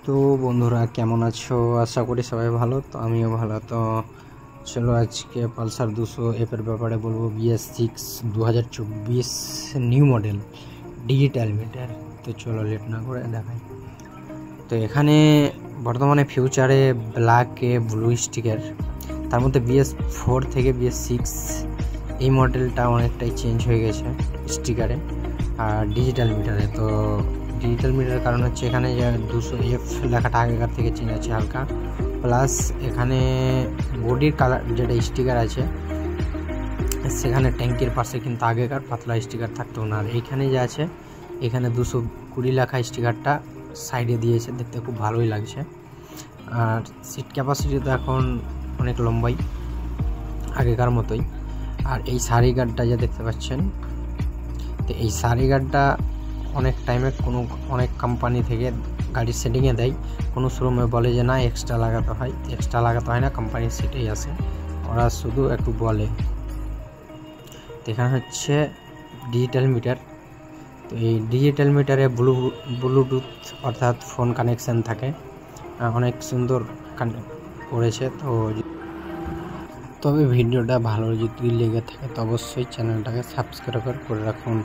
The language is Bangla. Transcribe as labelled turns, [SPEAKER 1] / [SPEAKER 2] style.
[SPEAKER 1] তো বন্ধুরা কেমন আছো? আশা করি সবাই ভালো। তো আমিও ভালো। তো চলো আজকে পালসার 200 এর ব্যাপারে বলবো। BS6 2024 new model digital meter. তো চলো লেট না করে দেখাই। তো এখানে বর্তমানে ফিউচারে ব্ল্যাকে ব্লু স্টিকার, তার মধ্যে BS4 থেকে BS6 এই মডেলটা অনেকটাই চেঞ্জ হয়ে গেছে স্টিকারে আর ডিজিটাল মিটারে। তো ডিজিটাল মিটারের কারণ হচ্ছে এখানে যে 200F লেখাটা আগেকার থেকে চেঞ্জ আছে হালকা, প্লাস এখানে বডির কালার যেটা স্টিকার আছে সেখানে ট্যাঙ্কির পাশে কিন্তু আগেকার পাতলা স্টিকার থাকতো না, আর এইখানে যে আছে এখানে 220 লেখা স্টিকারটা সাইডে দিয়েছে, দেখতে খুব ভালোই লাগছে। আর সিট ক্যাপাসিটি তো এখন অনেক লম্বাই আগেকার মতোই। আর এই সারি গার্ডটা যে দেখতে পাচ্ছেন, তো এই সারি গার্ডটা অনেক টাইমে অনেক কোম্পানি থেকে গাড়ির সেটিংয়ে দেয়, কোনো শোরুমে বলে যে না এক্সট্রা লাগাতে হয় না, কোম্পানির সেটেই আসে, ওরা শুধু একটু বলে। তো এখানে হচ্ছে ডিজিটাল মিটার। তো এই ডিজিটাল মিটারে ব্লুটুথ অর্থাৎ ফোন কানেকশান থাকে, অনেক সুন্দর করেছে। তো তবে ভিডিওটা ভালো যদি লেগে থাকে তো অবশ্যই চ্যানেলটাকে সাবস্ক্রাইব করে রাখুন।